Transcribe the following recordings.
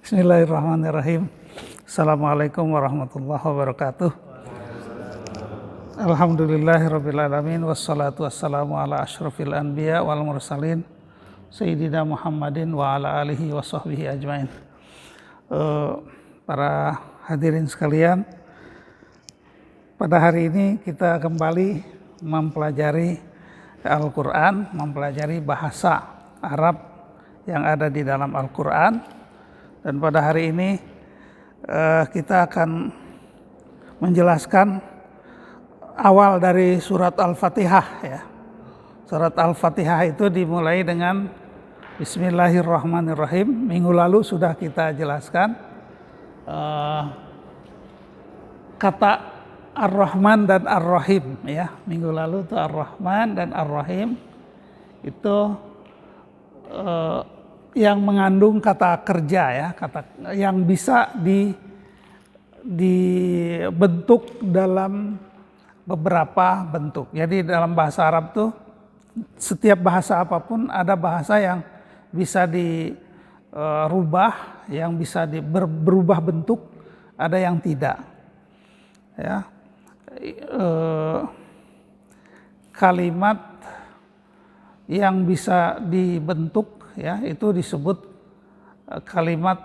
Bismillahirrahmanirrahim. Assalamualaikum warahmatullahi wabarakatuh. Alhamdulillahirrabbilalamin. Wassalatu wassalamu ala ashrafil anbiya wal mursalin Sayyidina Muhammadin wa ala alihi wa sahbihi ajmain. Para hadirin sekalian, pada hari ini kita kembali mempelajari Al-Quran, mempelajari bahasa Arab yang ada di dalam Al-Quran. Dan pada hari ini kita akan menjelaskan awal dari surat Al-Fatihah ya. Surat Al-Fatihah itu dimulai dengan Bismillahirrahmanirrahim. Minggu lalu sudah kita jelaskan kata Ar-Rahman dan Ar-Rahim ya. Minggu lalu itu Ar-Rahman dan Ar-Rahim itu yang mengandung kata kerja ya, kata yang bisa dibentuk dalam beberapa bentuk. Jadi dalam bahasa Arab tuh setiap bahasa apapun ada bahasa yang bisa dirubah, yang bisa berubah bentuk, ada yang tidak. Ya. Kalimat yang bisa dibentuk ya itu disebut kalimat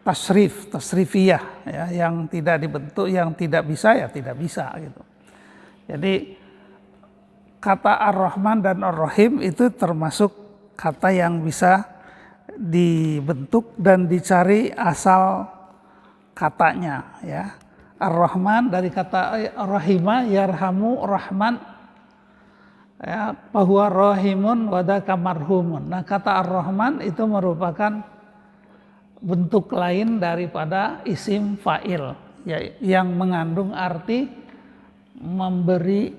tasrifiyah ya, yang tidak dibentuk, yang tidak bisa ya tidak bisa gitu. Jadi kata Ar-Rahman dan Ar-Rahim itu termasuk kata yang bisa dibentuk dan dicari asal katanya ya. Ar-Rahman dari kata rahima yarhamu rahman ya, bahwa rahimun wadaka marhumun. Nah, kata Ar-Rahman itu merupakan bentuk lain daripada isim fa'il ya, yang mengandung arti memberi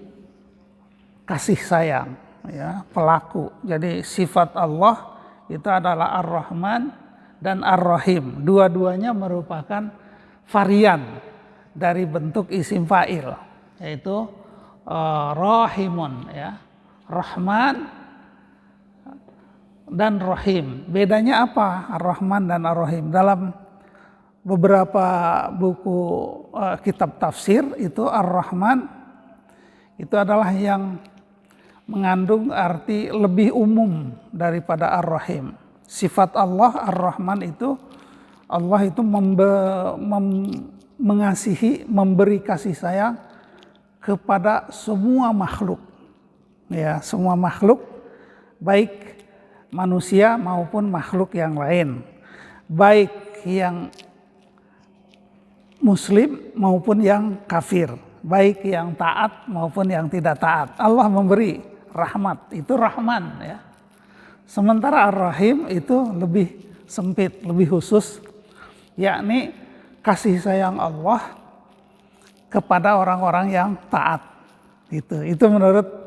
kasih sayang ya, pelaku. Jadi sifat Allah itu adalah Ar-Rahman dan Ar-Rahim. Dua-duanya merupakan varian dari bentuk isim fa'il, yaitu rahimun ya. Rahman dan Rahim. Bedanya apa Ar-Rahman dan Ar-Rahim? Dalam beberapa buku kitab tafsir itu Ar-Rahman itu adalah yang mengandung arti lebih umum daripada Ar-Rahim. Sifat Allah Ar-Rahman itu Allah itu mengasihi, memberi kasih sayang kepada semua makhluk. Ya, semua makhluk, baik manusia maupun makhluk yang lain, baik yang muslim maupun yang kafir, baik yang taat maupun yang tidak taat. Allah memberi rahmat, itu Rahman ya. Sementara Ar-Rahim itu lebih sempit, lebih khusus, yakni kasih sayang Allah kepada orang-orang yang taat. Itu menurut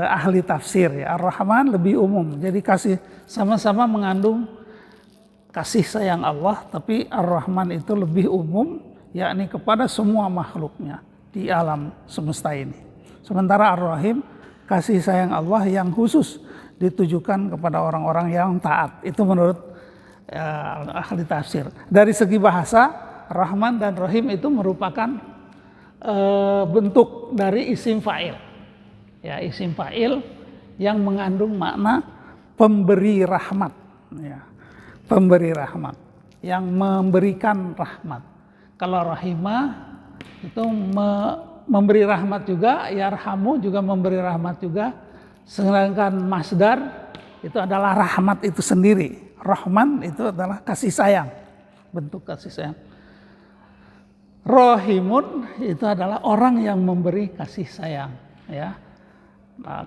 ahli tafsir ya. Ar-Rahman lebih umum, jadi kasih sama-sama mengandung kasih sayang Allah, tapi Ar-Rahman itu lebih umum, yakni kepada semua makhluknya di alam semesta ini. Sementara Ar-Rahim kasih sayang Allah yang khusus ditujukan kepada orang-orang yang taat. Itu menurut ahli tafsir. Dari segi bahasa, Rahman dan Rahim itu merupakan bentuk dari isim fa'il. Ya, isim fa'il yang mengandung makna pemberi rahmat ya. Pemberi rahmat, yang memberikan rahmat. Kalau rahimah itu memberi rahmat juga, yarhamu juga memberi rahmat juga. Sedangkan masdar itu adalah rahmat itu sendiri. Rahman itu adalah kasih sayang, bentuk kasih sayang. Rahimun itu adalah orang yang memberi kasih sayang ya. Nah,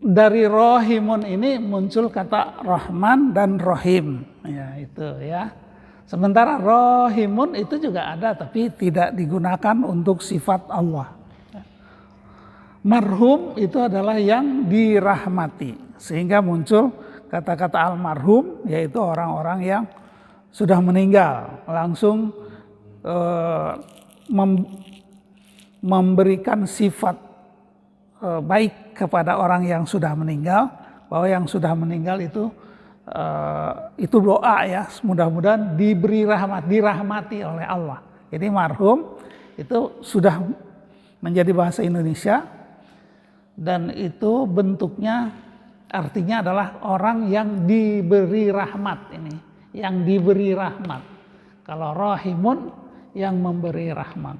dari Rahimun ini muncul kata Rahman dan Rahim ya, itu ya. Sementara Rahimun itu juga ada tapi tidak digunakan untuk sifat Allah. Marhum itu adalah yang dirahmati, sehingga muncul kata-kata almarhum, yaitu orang-orang yang sudah meninggal, langsung memberikan sifat baik kepada orang yang sudah meninggal, bahwa yang sudah meninggal itu itu doa ya, mudah-mudahan diberi rahmat, dirahmati oleh Allah. Jadi marhum itu sudah menjadi bahasa Indonesia dan itu bentuknya artinya adalah orang yang diberi rahmat ini, yang diberi rahmat. Kalau rahimun yang memberi rahmat.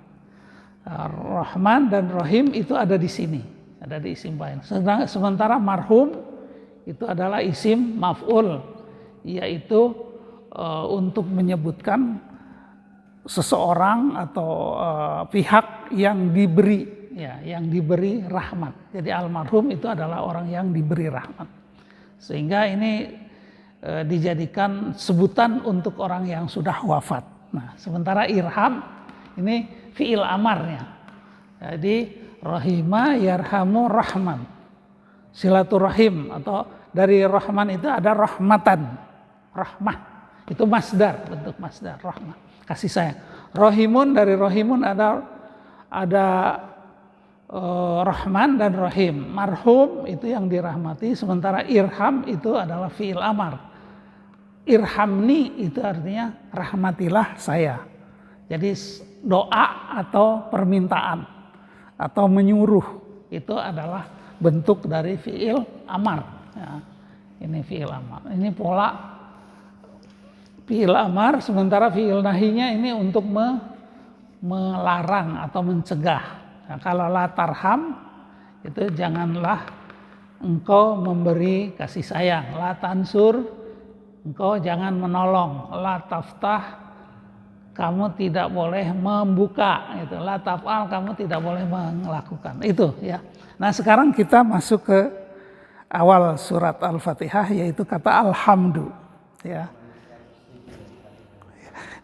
Rahman dan Rahim itu ada di sini, ada di isim fa'il. Sementara marhum itu adalah isim maf'ul, yaitu untuk menyebutkan seseorang atau pihak yang diberi, ya, yang diberi rahmat. Jadi almarhum itu adalah orang yang diberi rahmat. Sehingga ini dijadikan sebutan untuk orang yang sudah wafat. Nah, sementara irham ini fi'il amarnya. Jadi rahima yarhamu rahman. Silaturahim atau dari rahman itu ada rahmatan. Rahmah itu masdar, bentuk masdar rahmah, kasih sayang. Rahimun dari rahimun ada rahman dan rahim. Marhum itu yang dirahmati, sementara irham itu adalah fi'il amar. Irhamni itu artinya rahmatilah saya. Jadi doa atau permintaan atau menyuruh itu adalah bentuk dari fi'il amar. Ya, ini fi'il amar. Ini pola fi'il amar, sementara fi'il nahinya ini untuk melarang atau mencegah. Nah, kalau la tarham itu janganlah engkau memberi kasih sayang. La tansur, engkau jangan menolong. La taftah, kamu tidak boleh membuka. Itu. La taf'al, kamu tidak boleh melakukan. Itu ya. Nah, sekarang kita masuk ke awal surat Al-Fatihah, yaitu kata alhamdu. Ya.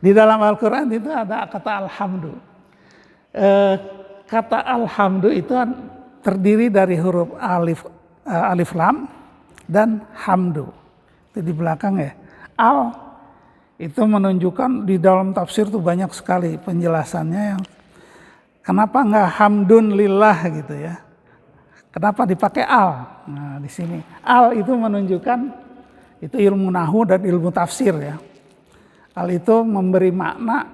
Di dalam Al-Quran itu ada kata alhamdu. Kata alhamdu itu terdiri dari huruf alif lam dan hamdu. Itu di belakang ya. Al itu menunjukkan di dalam tafsir itu banyak sekali penjelasannya, yang kenapa enggak hamdun lillah gitu ya. Kenapa dipakai al? Nah, di sini al itu menunjukkan itu ilmu nahwu dan ilmu tafsir ya. Al itu memberi makna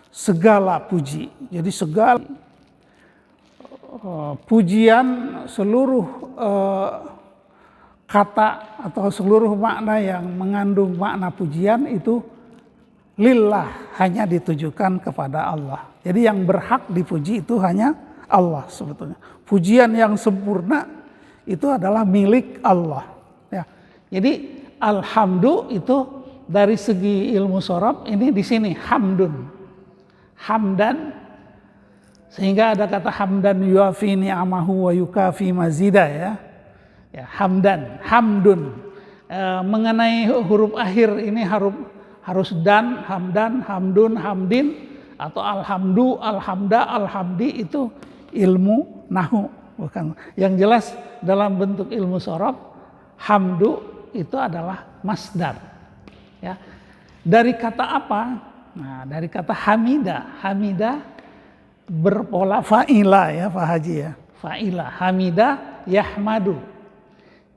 segala puji. Jadi segala pujian, seluruh kata atau seluruh makna yang mengandung makna pujian itu lillah, hanya ditujukan kepada Allah. Jadi yang berhak dipuji itu hanya Allah sebetulnya. Pujian yang sempurna itu adalah milik Allah. Ya. Jadi alhamdu itu dari segi ilmu sorof ini di sini hamdun, hamdan, sehingga ada kata hamdan yuafi ni'amahu wa yukafi mazida ya. Ya, hamdan, hamdun. Mengenai huruf akhir ini harus dan, hamdan, hamdun, hamdin atau alhamdu, alhamda, alhamdi itu ilmu nahwu bukan. Yang jelas dalam bentuk ilmu sorof hamdu itu adalah masdar. Ya. Dari kata apa? Nah, dari kata hamida. Hamida berpola fa'ila ya Pak Haji ya. Fa'ila, hamida, yahmadu.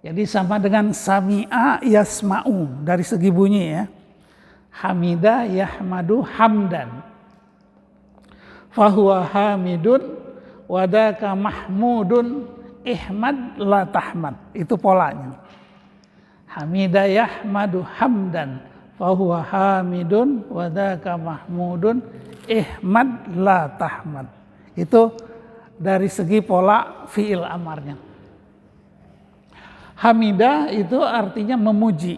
Jadi sama dengan sami'a yasma'u dari segi bunyi ya. Hamida yahmadu hamdan. Fahuwa hamidun wadaka mahmudun ihmad la tahmad. Itu polanya. Hamida yahmadu hamdan. Fahuwa hamidun wadaka mahmudun ihmad la tahmad. Itu dari segi pola fi'il amarnya. Hamidah itu artinya memuji.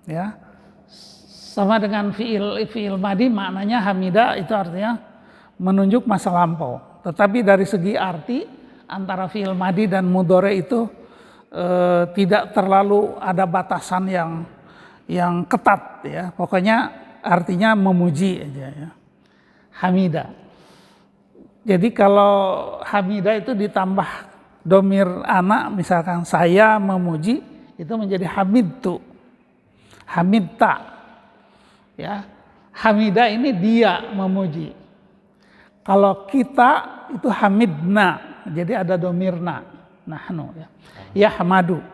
Ya. Sama dengan fi'il madi, maknanya hamidah itu artinya menunjuk masa lampau. Tetapi dari segi arti antara fi'il madi dan mudhore itu tidak terlalu ada batasan yang ketat ya. Pokoknya artinya memuji aja ya. Hamidah. Jadi kalau hamidah itu ditambah domir anak, misalkan saya memuji, itu menjadi hamidtu, hamidta. Ya, hamidah ini dia memuji. Kalau kita itu hamidna, jadi ada domirna, nahnu ya. Yahmadu,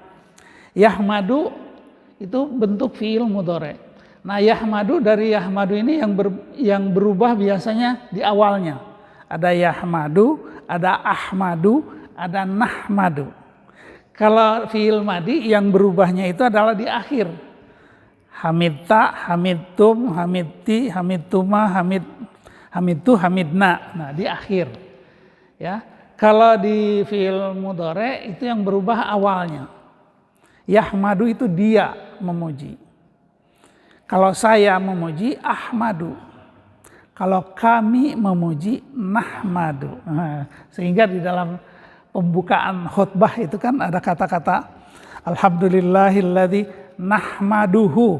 yahmadu itu bentuk fiil mudhari. Nah, yahmadu dari yahmadu ini yang berubah biasanya di awalnya. Ada yahmadu, ada ahmadu, ada nahmadu. Kalau fiil madi yang berubahnya itu adalah di akhir. Hamidta, hamidtum, hamidti, hamidtuma, hamidtu, hamidna. Nah, di akhir. Ya. Kalau di fiil mudhari itu yang berubah awalnya. Yahmadu itu dia memuji. Kalau saya memuji, ahmadu. Kalau kami memuji, nahmadu. Nah, sehingga di dalam pembukaan khutbah itu kan ada kata-kata alhamdulillahilladzi nahmaduhu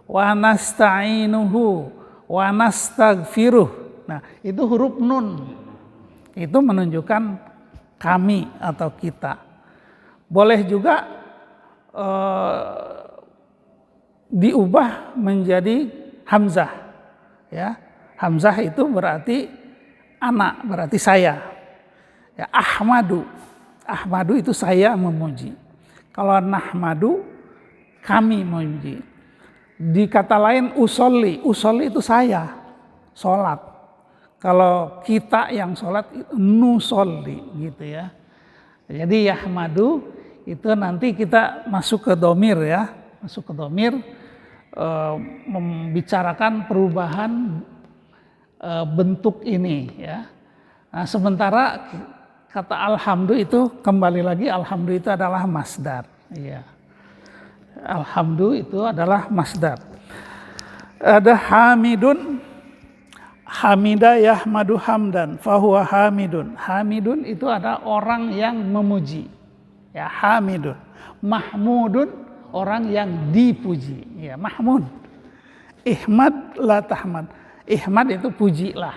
wa nasta'inuhu wa nastaghfiruh. Nah, itu huruf nun. Itu menunjukkan kami atau kita. Boleh juga diubah menjadi hamzah. Ya, hamzah itu berarti anak, berarti saya. Ya, ahmadu, ahmadu itu saya memuji. Kalau nahmadu, kami memuji. Di kata lain usolli, usolli itu saya, sholat. Kalau kita yang sholat nusolli gitu ya. Jadi yahmadu itu nanti kita masuk ke domir ya, masuk ke domir membicarakan perubahan bentuk ini ya. Nah, sementara kata alhamdu itu kembali lagi alhamdu itu adalah masdar. Ya. Alhamdu itu adalah masdar. Ada hamidun, hamida yahmadu hamdan, fahuwa hamidun. Hamidun itu ada orang yang memuji. Ya, hamidun. Mahmudun orang yang dipuji. Ya, mahmud. Ihmad la tahmad. Ihmad itu pujilah.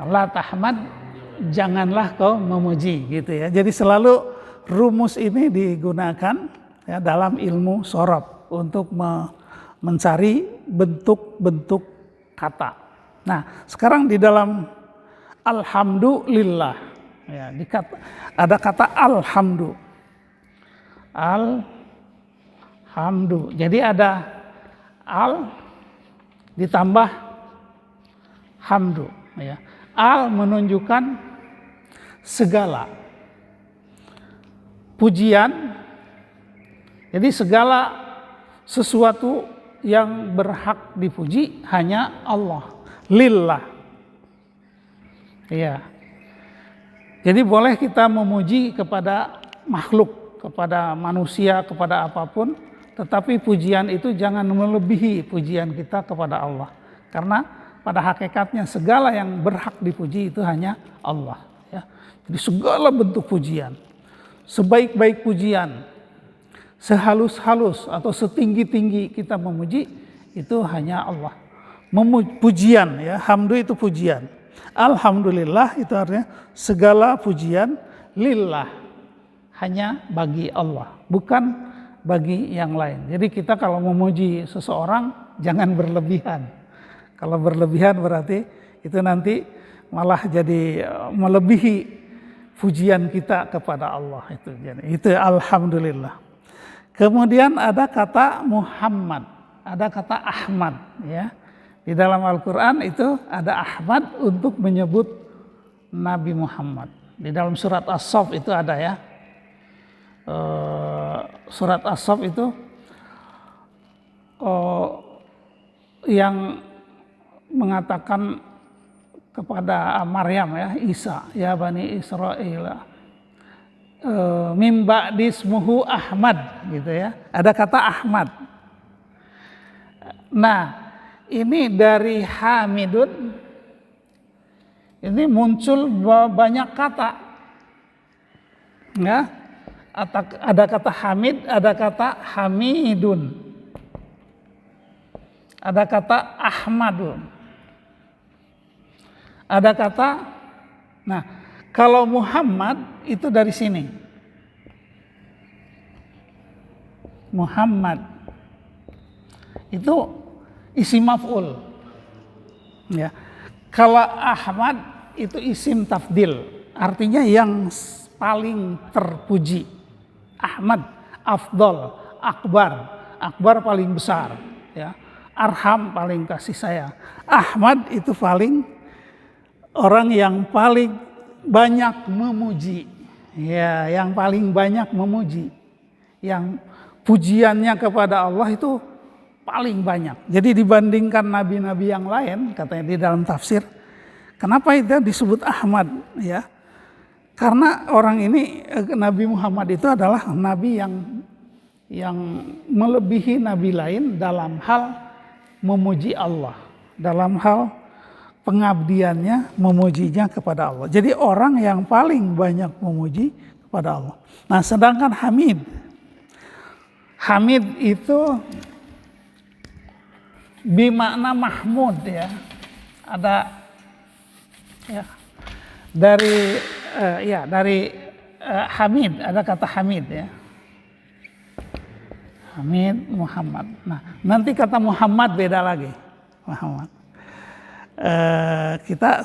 La tahmad janganlah kau memuji gitu ya. Jadi selalu rumus ini digunakan ya dalam ilmu sorof untuk mencari bentuk-bentuk kata. Nah, sekarang di dalam alhamdulillah ya, ada kata alhamdu. Alhamdu. Jadi ada al ditambah hamdu ya. Al menunjukkan segala pujian. Jadi segala sesuatu yang berhak dipuji hanya Allah. Lillah. Ya. Jadi boleh kita memuji kepada makhluk, kepada manusia, kepada apapun, tetapi pujian itu jangan melebihi pujian kita kepada Allah. Karena pada hakikatnya segala yang berhak dipuji itu hanya Allah. Ya. Jadi segala bentuk pujian, sebaik-baik pujian, sehalus-halus atau setinggi-tinggi kita memuji itu hanya Allah. Pujian ya, hamdu itu pujian. Alhamdulillah itu artinya segala pujian lillah, hanya bagi Allah, bukan bagi yang lain. Jadi kita kalau memuji seseorang jangan berlebihan. Kalau berlebihan berarti itu nanti malah jadi melebihi pujian kita kepada Allah itu. Jadi itu alhamdulillah. Kemudian ada kata Muhammad, ada kata Ahmad ya. Di dalam Al-Qur'an itu ada Ahmad untuk menyebut Nabi Muhammad. Di dalam surat As-Saff itu ada ya. Surat As-Saff itu yang mengatakan kepada Maryam ya, Isa, ya Bani Israel, mimba dismuhu Ahmad gitu ya. Ada kata Ahmad. Nah, ini dari hamidun ini muncul banyak kata. Ya. Ada kata hamid, ada kata hamidun. Ada kata ahmadun. Ada kata, nah kalau Muhammad itu dari sini. Muhammad itu isim maf'ul. Ya. Kalau Ahmad itu isim tafdil, artinya yang paling terpuji. Ahmad, afdol, akbar. Akbar paling besar, ya. Arham paling kasih sayang. Ahmad itu paling orang yang paling banyak memuji. Ya, yang paling banyak memuji. Yang pujiannya kepada Allah itu paling banyak. Jadi dibandingkan nabi-nabi yang lain, katanya di dalam tafsir, kenapa itu disebut Ahmad, ya? Karena orang ini, Nabi Muhammad itu adalah nabi yang melebihi nabi lain dalam hal memuji Allah, dalam hal pengabdiannya memujinya kepada Allah. Jadi orang yang paling banyak memuji kepada Allah. Nah, sedangkan Hamid itu bimakna mahmud, ya. Ada ya dari Hamid, ada kata Hamid, ya. Hamid Muhammad. Nah, nanti kata Muhammad beda lagi. Muhammad.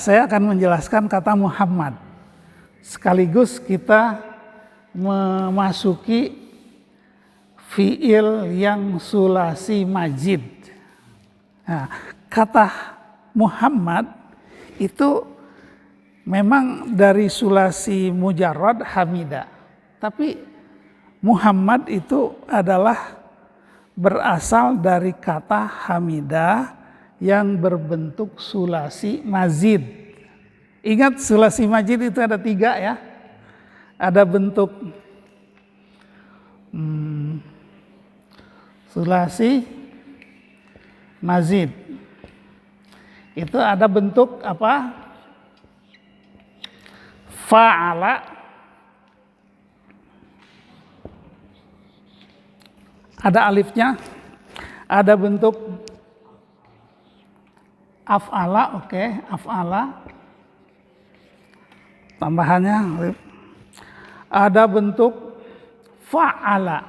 Saya akan menjelaskan kata Muhammad. Sekaligus kita memasuki fiil yang sulasi majid. Nah, kata Muhammad itu memang dari sulasi mujarrad hamida. Tapi Muhammad itu adalah berasal dari kata hamida yang berbentuk sulasi mazid. Ingat sulasi mazid itu ada 3, ya. Ada bentuk sulasi mazid. Itu ada bentuk apa? Fa'ala. Ada alifnya. Ada bentuk af'ala, oke, af'ala. Tambahannya alif. Ada bentuk fa'ala.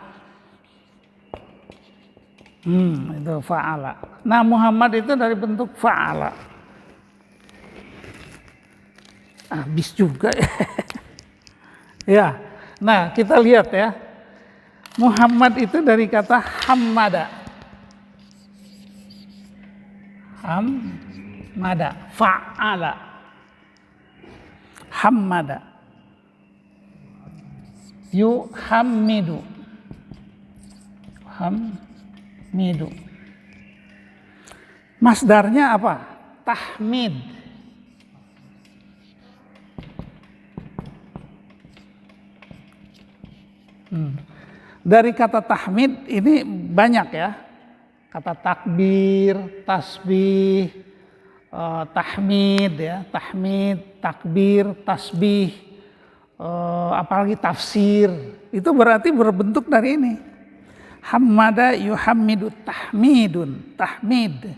Itu fa'ala. Nah, Muhammad itu dari bentuk fa'ala. Habis juga ya. Ya. Nah, kita lihat, ya. Muhammad itu dari kata hammada. Hammada, fa'ala. Hammada. Yuhammidu. Hammidu. Masdarnya apa? Tahmid. Dari kata tahmid ini banyak, ya. Kata takbir, tasbih, tahmid, ya, tahmid, takbir, tasbih, apalagi tafsir. Itu berarti berbentuk dari ini. Hammada yuhammidu tahmidun, tahmid.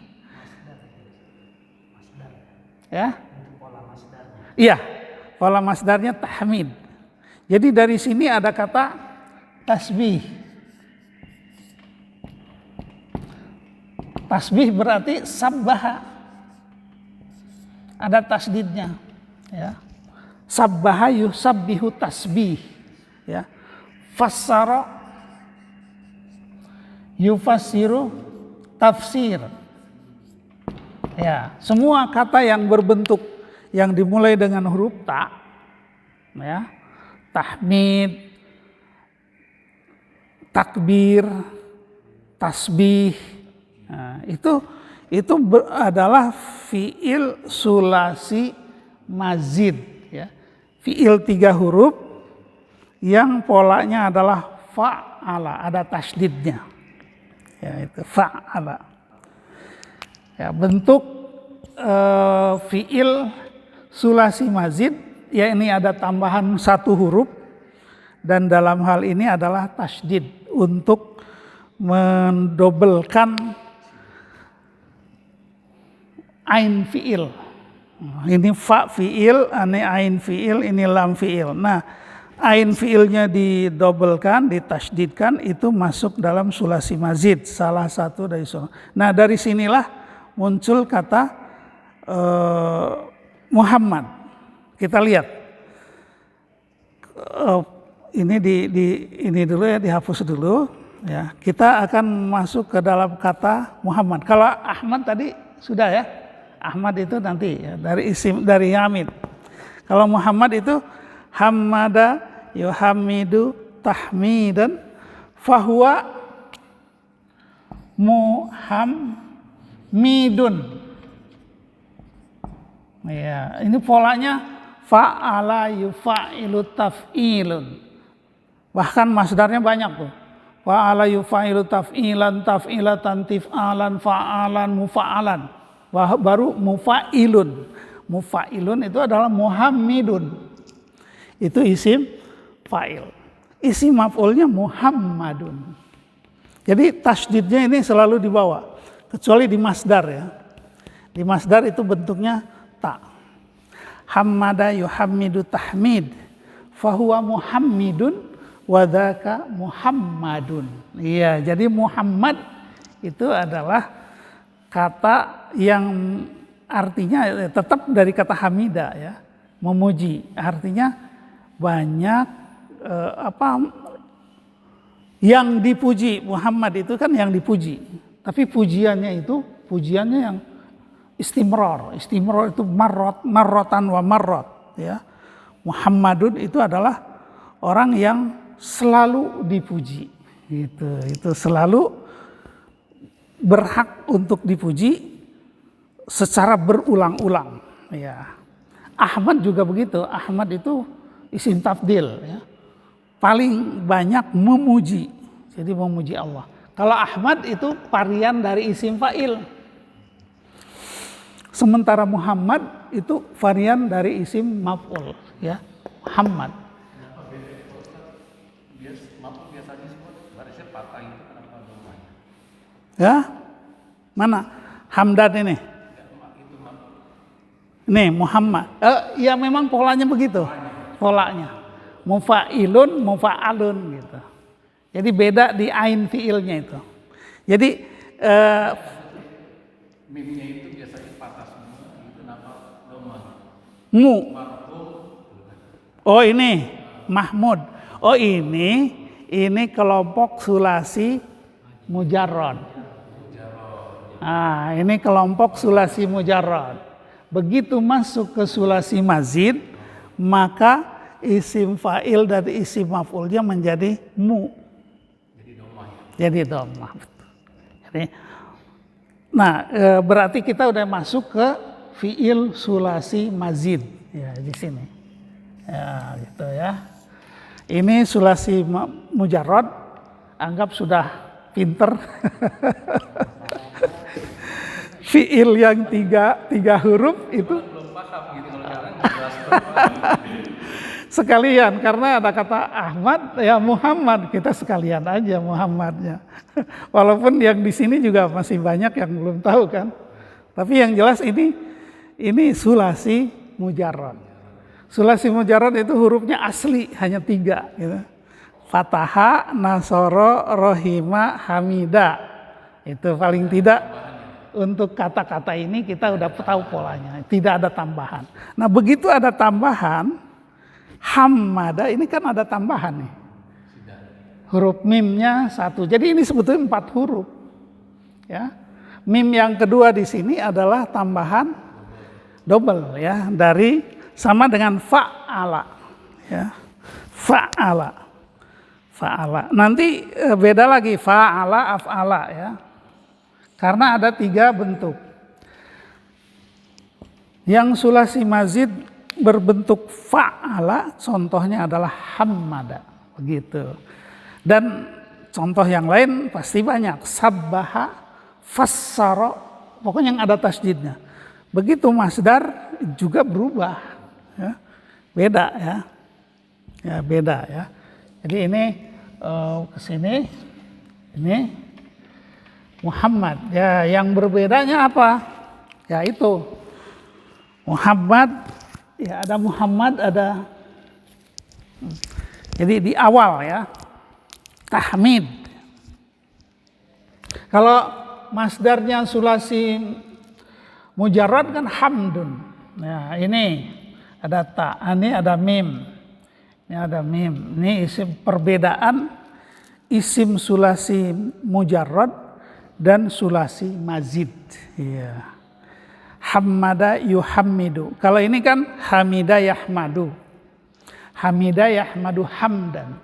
Ya. Iya, pola masdarnya tahmid. Jadi dari sini ada kata tasbih. Tasbih berarti sabbaha. Ada tasdidnya, ya. Sabbaha yusabbihu tasbih, ya. Fassara yufassiru tafsir. Ya, semua kata yang berbentuk yang dimulai dengan huruf ta, ya. Tahmid, takbir, tasbih, nah, itu adalah fiil sulasi mazid, ya. Fiil 3 huruf yang polanya adalah fa'ala, ada tasdidnya, ya, itu fa'ala. Ya, bentuk fiil sulasi mazid, ya, ini ada tambahan 1 huruf. Dan dalam hal ini adalah tasdid untuk mendobelkan ain fiil. Ini fa fiil, ini ain fiil, ini lam fiil. Nah, ain fiilnya didobelkan, ditasdidkan, itu masuk dalam sulasi mazid, salah satu dari sulasi. Nah, dari sinilah muncul kata Muhammad. Kita lihat. Ini dulu, ya, dihapus dulu, Ya, kita akan masuk ke dalam kata Muhammad. Kalau Ahmad tadi sudah ya. Ahmad itu nanti ya, dari Hamid. Kalau Muhammad itu hamada yuhamidu tahmidan fahuwa muhammidun. Ya, ini polanya fa'ala yufa'ilu taf'ilun. Bahkan masdarnya banyak tuh. Fa'ala yufa'ilu taf'ilan, taf'ilatan, tif'alan, fa'alan, mufa'alan. Baru mufa'ilun. Mufa'ilun itu adalah Muhammidun. Itu isim fa'il. Isim maf'ulnya Muhammadun. Jadi tasdidnya ini selalu dibawa. Kecuali di masdar ya. Di masdar itu bentuknya ta. Hammada yuhammidu tahmid. Fahuwa muhammidun. Wadaka Muhammadun. Iya, jadi Muhammad itu adalah kata yang artinya tetap dari kata hamida ya, memuji. Artinya banyak yang dipuji. Muhammad itu kan yang dipuji. Tapi pujiannya yang istimrar. Istimrar itu marrotan wa marrot ya. Muhammadun itu adalah orang yang selalu dipuji, gitu. Itu selalu berhak untuk dipuji secara berulang-ulang. Ya. Ahmad juga begitu. Ahmad itu isim tafdil, ya. Paling banyak memuji, jadi memuji Allah. Kalau Ahmad itu varian dari isim fa'il. Sementara Muhammad itu varian dari isim maf'ul, ya. Muhammad. Ya, mana Hamdan ini? Nih Muhammad. Ya memang polanya begitu. Polanya. Mufa'ilun, mufa'alun gitu. Jadi beda di ain fiilnya itu. Jadi mimnya itu biasanya patah semua, itu nama doma. Mu. Oh ini Mahmud. Oh ini kelompok sulasi mujarrad. Nah, ini kelompok sulasi mujarrad. Begitu masuk ke sulasi mazid, maka isim fa'il dan isim maf'ulnya menjadi mu. Jadi domah. Nah, berarti kita udah masuk ke fi'il sulasi mazid ya di sini. Ya, gitu ya. Ini sulasi mujarrad, anggap sudah pinter. Fi'il yang tiga huruf itu sekalian, karena ada kata Ahmad ya Muhammad, kita sekalian aja Muhammadnya. Walaupun yang di sini juga masih banyak yang belum tahu kan. Tapi yang jelas ini sulasi mujarrad. Sulasi mujarrad itu hurufnya asli hanya 3 gitu. Fataha, nasoro, rohima, hamida. Itu paling tidak untuk kata-kata ini kita udah tahu polanya, tidak ada tambahan. Nah begitu ada tambahan, hammada ini kan ada tambahan nih. Huruf mimnya 1, jadi ini sebetulnya 4 huruf. Ya, mim yang kedua di sini adalah tambahan double ya, dari sama dengan fa'ala. Ya, fa'ala. Fa'ala. Nanti beda lagi fa'ala, af'ala ya. Karena ada 3 bentuk. Yang sulasi mazid berbentuk fa'ala, contohnya adalah hammada, begitu. Dan contoh yang lain pasti banyak. Sabbaha, fassara, pokoknya yang ada tasdidnya. Begitu masdar juga berubah, ya. Beda ya. Ya beda ya. Jadi ini kesini, ini Muhammad. Ya, yang berbedanya apa? Ya itu Muhammad. Ya ada Muhammad, ada. Jadi di awal ya tahmid. Kalau masdarnya sulasi mujarrad kan hamdun. Nah ini ada ta, ini ada mim. Ini ada mim. Ini isim perbedaan isim sulasi mujarrad dan sulasi mazid. Ya. Hamada yuhammidu. Kalau ini kan hamida yahmadu. Hamida yahmadu hamdan.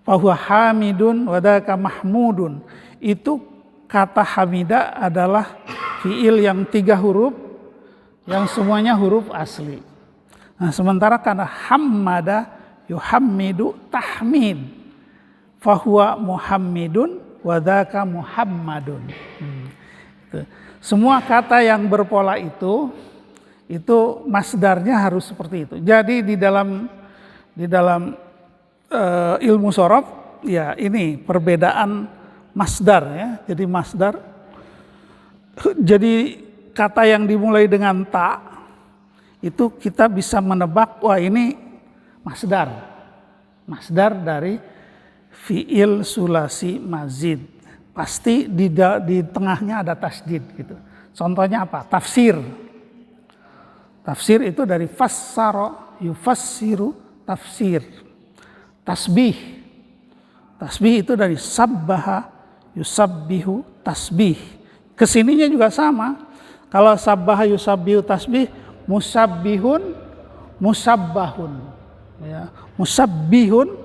Fahuwa hamidun wadaka mahmudun. Itu kata hamida adalah fiil yang 3 huruf yang semuanya huruf asli. Nah, sementara karena hammada yuhammidu tahmid. Fahuwa muhammidun wadaka muhammadun. Semua kata yang berpola itu masdarnya harus seperti itu. Jadi di dalam ilmu shorof ya ini perbedaan masdar ya. Jadi masdar, jadi kata yang dimulai dengan ta itu kita bisa menebak wah ini masdar dari fiil sulasi mazid. Pasti di tengahnya ada tasdid gitu. Contohnya apa? Tafsir. Tafsir itu dari fassara yufassiru tafsir. Tasbih. Tasbih itu dari sabbaha yusabbihu tasbih. Kesininya juga sama. Kalau sabbaha yusabbihu tasbih, musabbihun musabbahun. Ya, musabbihun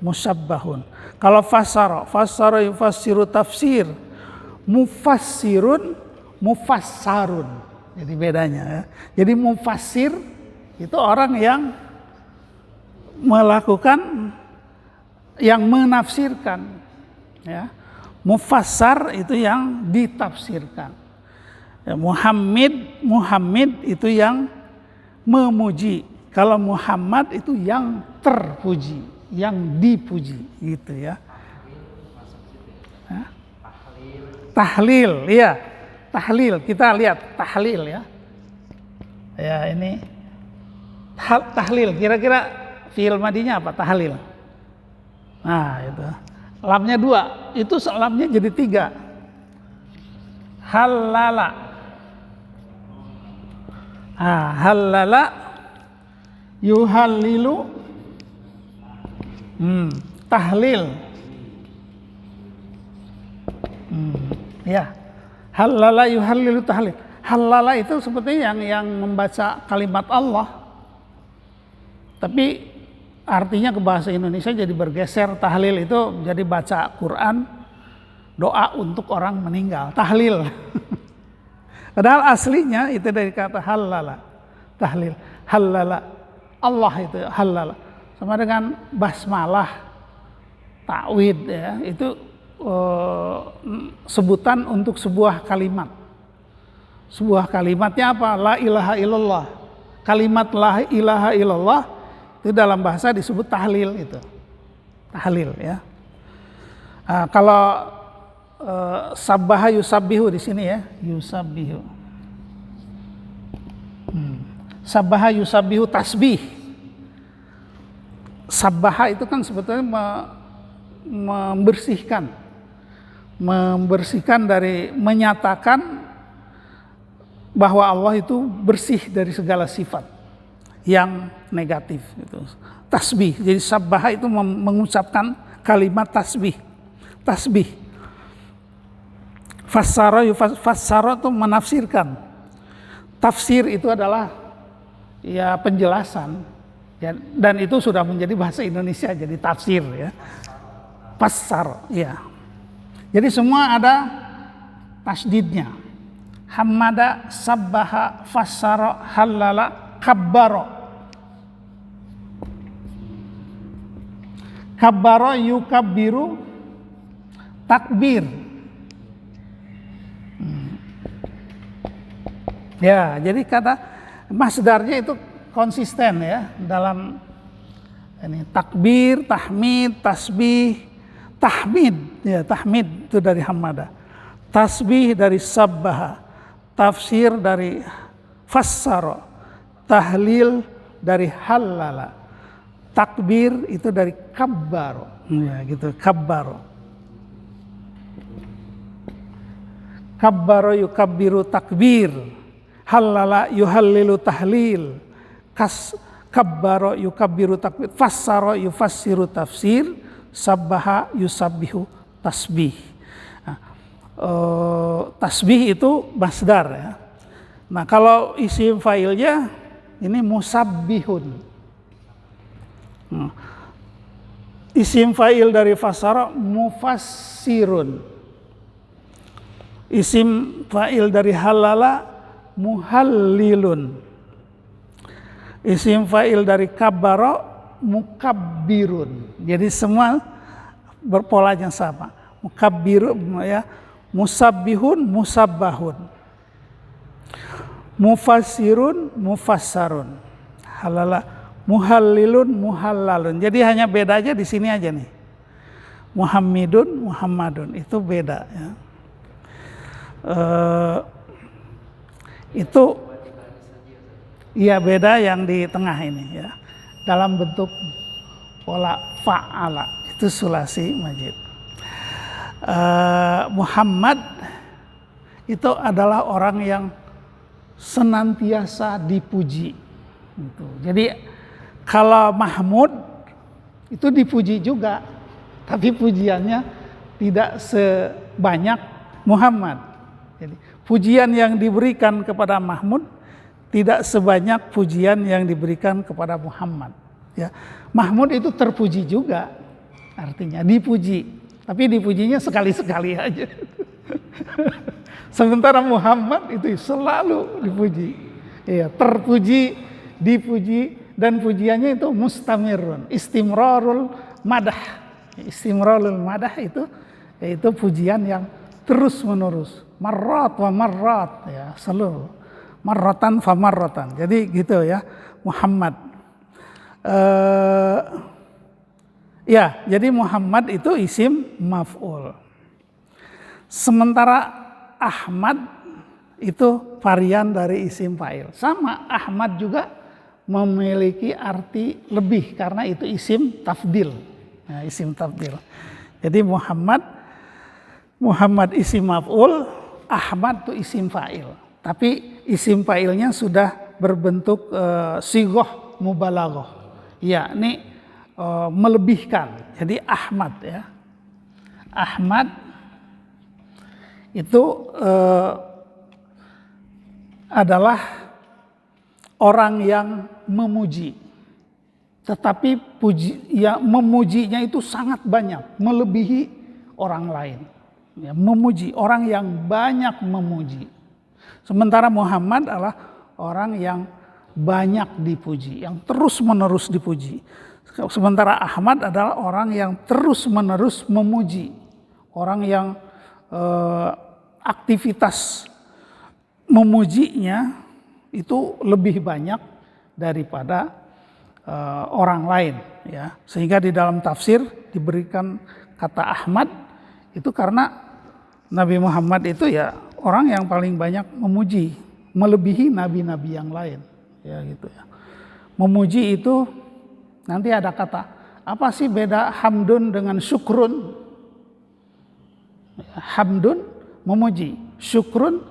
musabbahun. Kalau fassara yufassiru tafsir, mufassirun mufassarun. Jadi bedanya ya. Jadi mufassir itu orang yang melakukan, yang menafsirkan. Ya. Mufassar itu yang ditafsirkan. Ya, Muhammad itu yang memuji. Kalau Muhammad itu yang terpuji, yang dipuji, gitu ya. Tahlil, iya. Tahlil, kita lihat tahlil ya. Ya ini tahlil, kira-kira fi'il madinya apa? Tahlil. Nah itu. Lamnya 2, itu lamnya jadi 3. Halala. Halala yuhallilu tahlil. Ya. Halala yuhallilu tahlil. Halala itu seperti yang membaca kalimat Allah. Tapi artinya ke bahasa Indonesia jadi bergeser. Tahlil itu jadi baca Quran, doa untuk orang meninggal. Tahlil. Padahal aslinya itu dari kata halala. Tahlil. Halala. Allah itu halala. Sama dengan basmalah, ta'wid ya, itu sebutan untuk sebuah kalimat. Sebuah kalimatnya apa? La ilaha illallah. Kalimat la ilaha illallah itu dalam bahasa disebut tahlil itu. Tahlil ya. Kalau sabbaha yusabbihu di sini ya, yusabbihu. Sabbaha yusabbihu tasbih. Sabbaha itu kan sebetulnya membersihkan dari, menyatakan bahwa Allah itu bersih dari segala sifat yang negatif gitu. Tasbih, jadi sabbaha itu mengucapkan kalimat tasbih. Fassara itu menafsirkan. Tafsir itu adalah ya penjelasan ya, dan itu sudah menjadi bahasa Indonesia jadi tafsir ya. Fassar ya. Jadi semua ada tasdidnya. Hamada, sabbaha, fassara, halala, kabbaro. Kabbaro yukabbiru takbir. Ya, jadi kata masdarnya itu konsisten ya dalam ini takbir, tahmid, tasbih, tahmid ya, tahmid itu dari hamada, tasbih dari sabbaha, tafsir dari fassara, tahlil dari halala, takbir itu dari kabbaro ya gitu, kabbaro. Kabbaro yukabbiru takbir, halala yuhallilu tahlil, kabbaro yukabbiru takbir, fassara yufassiru tafsir, sabbaha yusabbihu tasbih. Nah, tasbih itu masdar ya. Nah kalau isim fa'ilnya ini musabbihun. Isim fa'il dari fasara mufassirun. Isim fa'il dari halala muhallilun. Isim fa'il dari kabbara mukabbirun. Jadi semua berpolanya sama. Mukabbirun ya, musabbihun, musabbahun. Mufassirun, mufassarun. Halala, muhallilun, muhallalun. Jadi hanya beda aja di sini aja nih. Muhammadun, Muhammadun itu beda ya. Itu ya beda yang di tengah ini ya. Dalam bentuk pola fa'ala itu sulasi majid. Muhammad itu adalah orang yang senantiasa dipuji. Gitu. Jadi kalau Mahmud itu dipuji juga, tapi pujiannya tidak sebanyak Muhammad. Jadi pujian yang diberikan kepada Mahmud tidak sebanyak pujian yang diberikan kepada Muhammad. Ya, Mahmud itu terpuji juga, artinya dipuji, tapi dipujinya sekali-sekali aja. Sementara Muhammad itu selalu dipuji, ya, terpuji, dipuji, dan pujiannya itu mustamirun, istimrarul madah. Istimrarul madah itu yaitu pujian yang terus menerus, marrat wa marrat, ya, selalu, marratan fa marratan. Jadi gitu ya, Muhammad. Ya, jadi Muhammad itu isim maf'ul. Sementara Ahmad itu varian dari isim fa'il. Sama, Ahmad juga memiliki arti lebih karena itu isim tafdil. Ya, isim tafdil. Jadi Muhammad isim maf'ul, Ahmad itu isim fa'il. Tapi isim fa'ilnya sudah berbentuk sigoh mubalaghah. Yakni melebihkan. Jadi Ahmad ya. Ahmad itu adalah orang yang memuji, tetapi memujinya itu sangat banyak, melebihi orang lain. Ya, memuji, orang yang banyak memuji. Sementara Muhammad adalah orang yang banyak dipuji, yang terus-menerus dipuji. Sementara Ahmad adalah orang yang terus-menerus memuji, orang yang aktivitas memujinya itu lebih banyak daripada orang lain, ya. Sehingga di dalam tafsir diberikan kata Ahmad itu karena Nabi Muhammad itu ya orang yang paling banyak memuji, melebihi nabi-nabi yang lain, ya gitu ya. Memuji itu nanti ada kata, apa sih beda hamdun dengan syukrun? Hamdun memuji, syukrun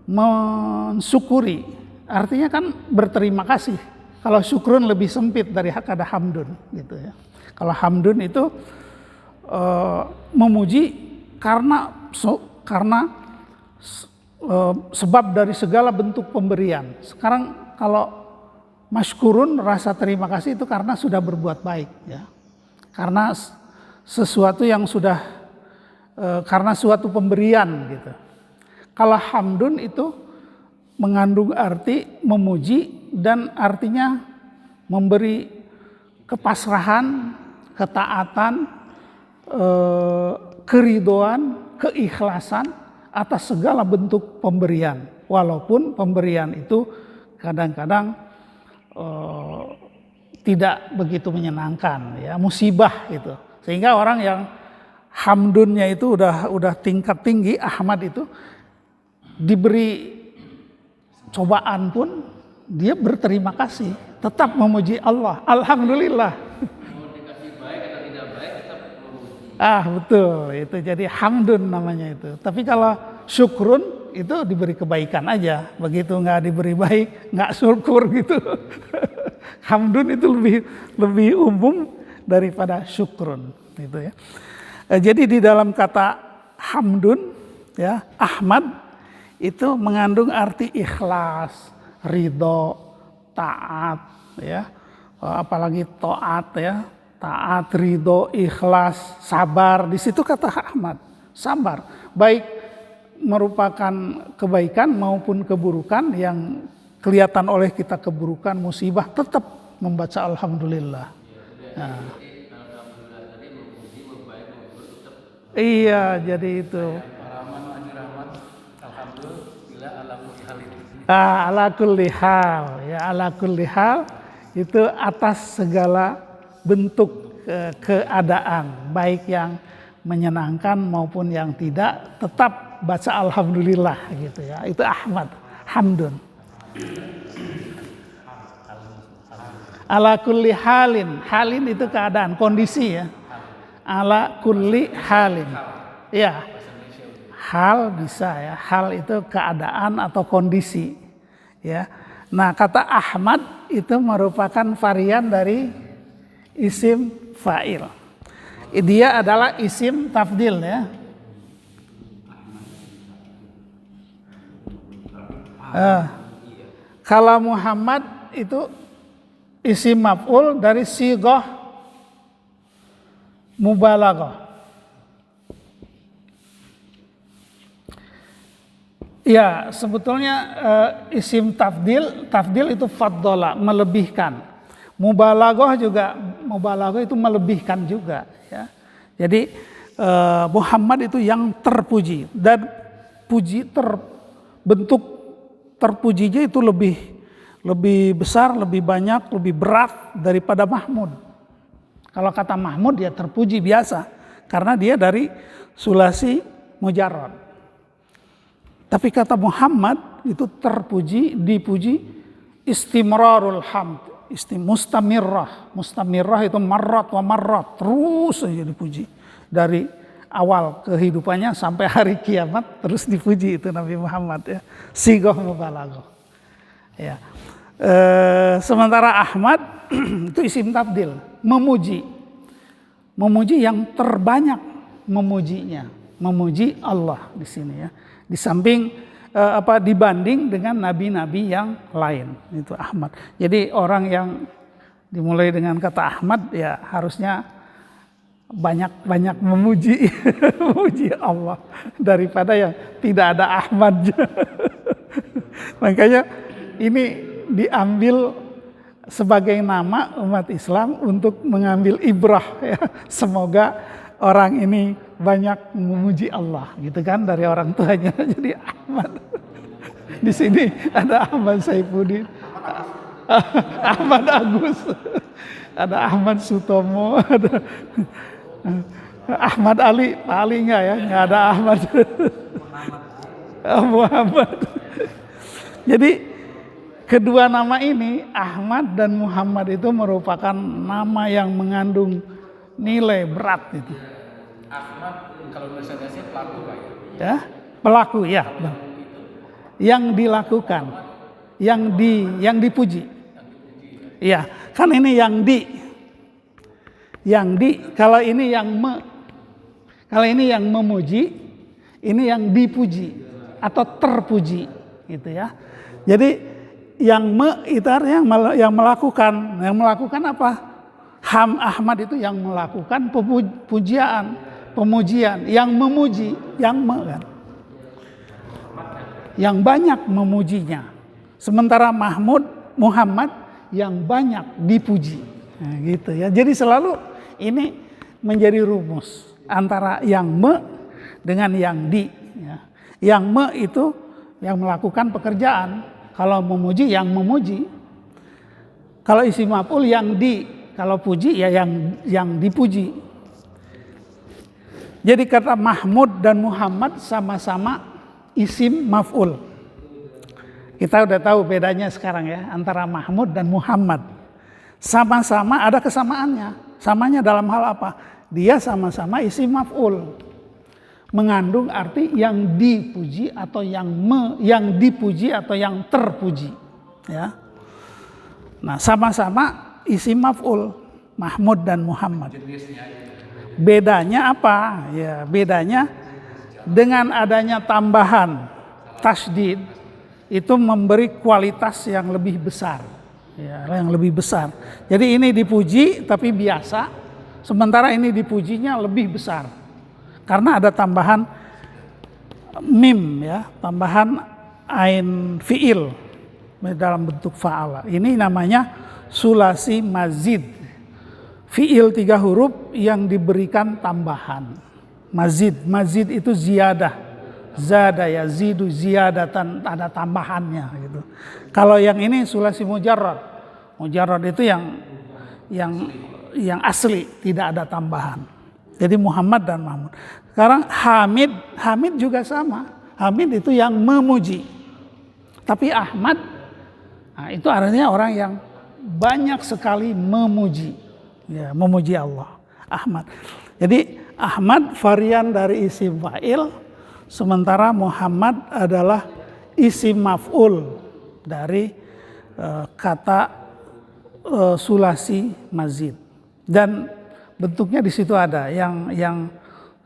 mensyukuri. Artinya kan berterima kasih. Kalau syukrun lebih sempit dari kata hamdun, gitu ya. Kalau hamdun itu memuji karena sebab dari segala bentuk pemberian. Sekarang kalau masykurun, rasa terima kasih itu karena sudah berbuat baik, ya. Karena sesuatu yang sudah karena suatu pemberian gitu. Kalau hamdun itu mengandung arti memuji dan artinya memberi kepasrahan, ketaatan, keridoan, keikhlasan atas segala bentuk pemberian. Walaupun pemberian itu kadang-kadang tidak begitu menyenangkan, ya, musibah gitu. Sehingga orang yang hamdunnya itu udah tingkat tinggi, Ahmad itu diberi cobaan pun dia berterima kasih, tetap memuji Allah. Alhamdulillah. Mau dikasih baik atau tidak baik tetap memuji. Betul, itu jadi hamdun namanya itu. Tapi kalau syukrun itu diberi kebaikan aja, begitu nggak diberi baik nggak syukur gitu. Hamdun itu lebih umum daripada syukrun. gitu ya. Jadi di dalam kata hamdun ya, Ahmad itu mengandung arti ikhlas, ridho, taat ya. Apalagi taat ya, taat, ridho, ikhlas, sabar. Di situ kata Ahmad, sabar. Baik merupakan kebaikan maupun keburukan yang kelihatan oleh kita keburukan, musibah, tetap membaca alhamdulillah. Nah. Iya, jadi itu. Ala kulli hal, ya ala kulli hal itu atas segala bentuk keadaan, baik yang menyenangkan maupun yang tidak, tetap baca alhamdulillah gitu ya. Itu Ahmad, hamdun. Ala kulli halin, halin itu keadaan, kondisi ya. Ala kulli halin. Ya. Hal bisa ya, hal itu keadaan atau kondisi ya. Nah, kata Ahmad itu merupakan varian dari isim fa'il. Dia adalah isim tafdil ya. Kalau Muhammad itu isim maf'ul dari sighah mubalaghah. Ya, sebetulnya isim tafdil itu faddala, melebihkan. Mubalaghah juga, mubalaghah itu melebihkan juga ya. Jadi Muhammad itu yang terpuji, dan bentuk terpujinya itu lebih besar, lebih banyak, lebih berat daripada Mahmud. Kalau kata Mahmud ya terpuji biasa karena dia dari sulasi mujarrad. Tapi kata Muhammad itu terpuji, dipuji, istimrarul hamd, mustamirrah itu marrat wa marrat, terus saja dipuji dari awal kehidupannya sampai hari kiamat, terus dipuji itu Nabi Muhammad ya, sighah mubalaghah ya. Sementara Ahmad itu isim tafdil, memuji yang terbanyak, memuji Allah di sini ya. Di samping dibanding dengan nabi-nabi yang lain, itu Ahmad. Jadi orang yang dimulai dengan kata Ahmad ya harusnya banyak memuji memuji Allah daripada yang tidak ada Ahmad. Makanya ini diambil sebagai nama umat Islam untuk mengambil ibrah ya. Semoga orang ini banyak memuji Allah gitu kan dari orang tuanya. Jadi Ahmad. Di sini ada Ahmad Saifuddin, Ahmad Agus, ada Ahmad Sutomo, ada Ahmad Ali. Pak Ali enggak ya? Enggak ada Ahmad. Muhammad. Jadi kedua nama ini Ahmad dan Muhammad itu merupakan nama yang mengandung nilai berat itu. Ahmad kalau bahasa Indonesia pelaku Pak ya? Pelaku ya. Yang dilakukan, yang dipuji. Iya, kan ini yang kalau ini yang kalau ini yang memuji, ini yang dipuji atau terpuji gitu ya. Jadi yang itu artinya yang melakukan apa? Ahmad itu yang melakukan pemujian, yang memuji, kan? Yang banyak memujinya. Sementara Muhammad yang banyak dipuji. Nah, gitu ya. Jadi selalu ini menjadi rumus antara yang dengan yang ya. Yang itu yang melakukan pekerjaan. Kalau memuji yang memuji. Kalau isim maf'ul yang kalau puji ya yang dipuji. Jadi kata Mahmud dan Muhammad sama-sama isim maf'ul. Kita udah tahu bedanya sekarang ya antara Mahmud dan Muhammad. Sama-sama ada kesamaannya. Samanya dalam hal apa? Dia sama-sama isim maf'ul. Mengandung arti yang dipuji atau yang dipuji atau yang terpuji. Ya. Nah, sama-sama isim maf'ul, Mahmud dan Muhammad. Bedanya apa? Ya, bedanya dengan adanya tambahan tasdid itu memberi kualitas yang lebih besar. Ya, yang lebih besar. Jadi ini dipuji tapi biasa, sementara ini dipujinya lebih besar. Karena ada tambahan mim ya, tambahan ain fiil dalam bentuk fa'ala. Ini namanya sulasi mazid. Fiil 3 huruf yang diberikan tambahan. Mazid itu ziyadah. Zada ya, zidu ziyadatan, ada tambahannya gitu. Kalau yang ini sulasi mujarrad. Mujarrad itu yang asli, tidak ada tambahan. Jadi Muhammad dan Mahmud. Sekarang Hamid juga sama. Hamid itu yang memuji. Tapi Ahmad, nah itu artinya orang yang banyak sekali memuji. Ya, memuji Allah. Ahmad. Jadi Ahmad varian dari isim fa'il, sementara Muhammad adalah isim maf'ul dari kata sulasi mazid. Dan bentuknya di situ ada yang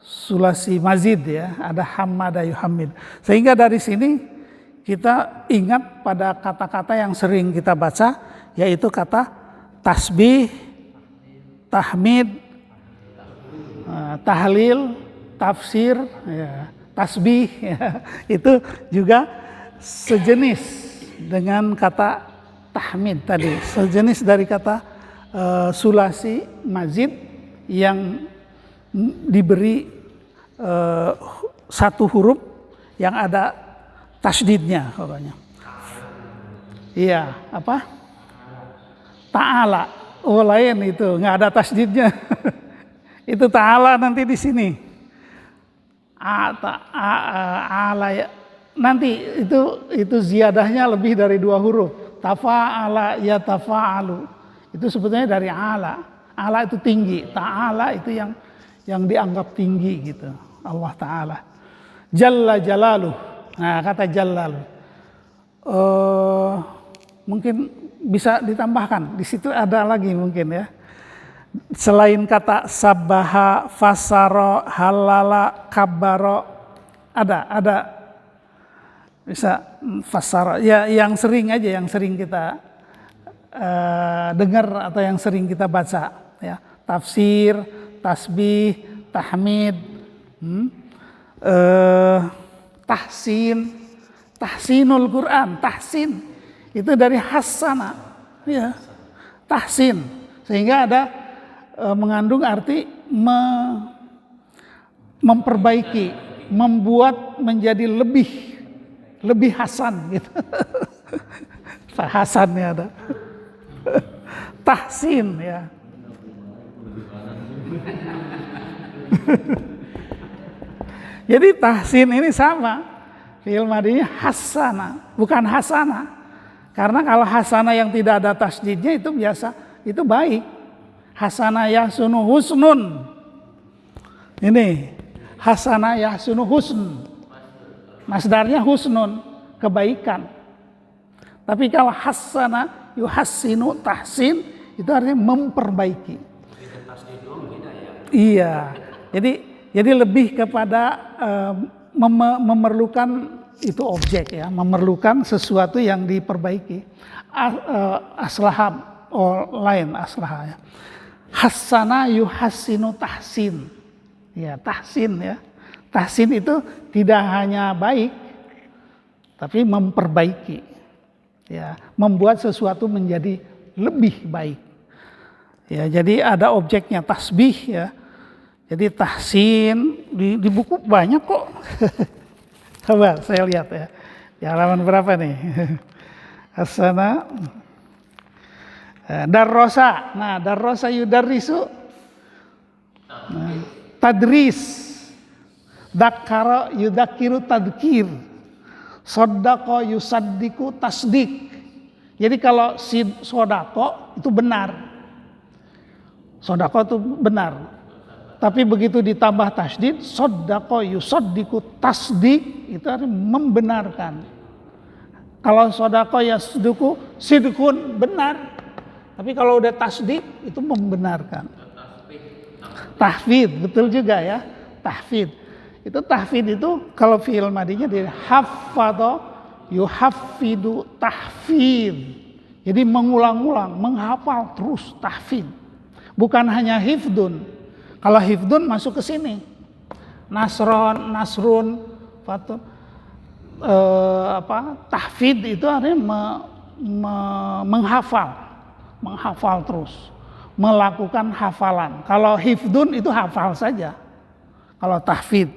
sulasi mazid ya, ada hamada yuhamid. Sehingga dari sini kita ingat pada kata-kata yang sering kita baca, yaitu kata tasbih, tahmid, tahlil, tafsir, ya, tasbih, ya, itu juga sejenis dengan kata tahmid tadi, sejenis dari kata sulasi mazid yang diberi satu huruf yang ada tasdidnya, pokoknya. Iya, apa? Ta'ala. Oh lain itu, nggak ada tasdidnya. Itu ta'ala nanti di sini. Ta'ala ya. Nanti itu ziyadahnya lebih dari 2 huruf. Tafa'ala ya tafa'alu. Itu sebetulnya dari ala. Ala itu tinggi. Ta'ala itu yang dianggap tinggi gitu. Allah Ta'ala. Jalla jalaluh. Nah kata jalaluh. Mungkin bisa ditambahkan. Di situ ada lagi mungkin ya. Selain kata sabaha, fasaro, halala, kabaro, ada bisa fasaro. Ya yang sering aja, yang sering kita dengar atau yang sering kita baca. Ya, tafsir, tasbih, tahmid, tahsin, tahsinul Quran, tahsin itu dari hasana, ya, tahsin, sehingga ada mengandung arti memperbaiki, membuat menjadi lebih hasan gitu. Hasannya ada. Tahsin ya. Jadi tahsin ini sama. Fi'il madinya hasana, bukan hasana. Karena kalau hasana yang tidak ada tasdidnya itu biasa, itu baik. Hasana yahsunu husnun. Ini hasana yahsunu husn. Masdarnya husnun, kebaikan. Tapi kalau hasana yuhassinu tahsin itu artinya memperbaiki. Iya. Jadi lebih kepada memerlukan itu objek ya, memerlukan sesuatu yang diperbaiki. Aslahab lain aslaha ya. Hassana yuhassinu tahsin. Ya, tahsin ya. Tahsin itu tidak hanya baik tapi memperbaiki. Ya, membuat sesuatu menjadi lebih baik. Ya, jadi ada objeknya tasbih ya. Jadi tahsin di buku banyak kok. Coba saya lihat ya. Di halaman berapa nih? Hasana darrosa. Nah, darrosa yudarrisu. Nah, tadris. Dakara yudakiru tadkir. Sodako yusaddiku tasdik. Jadi kalau sodako itu benar. Sodako itu benar. Tapi begitu ditambah tasdid, sodako yusaddiku tasdik, itu artinya membenarkan. Kalau sodako yasduku sidkun benar. Tapi kalau udah tasdik itu membenarkan. tahfidz, betul juga ya. Tahfidz. Itu tahfidz itu kalau fi'il madinya dari hafadha yuhaffidu tahfidz. Jadi mengulang-ulang, menghafal terus tahfidz. Bukan hanya hifdun. Kalau hifdun masuk ke sini. Nasrun, fatun. Tahfidz itu artinya menghafal terus, melakukan hafalan. Kalau hifdun itu hafal saja. Kalau tahfidz,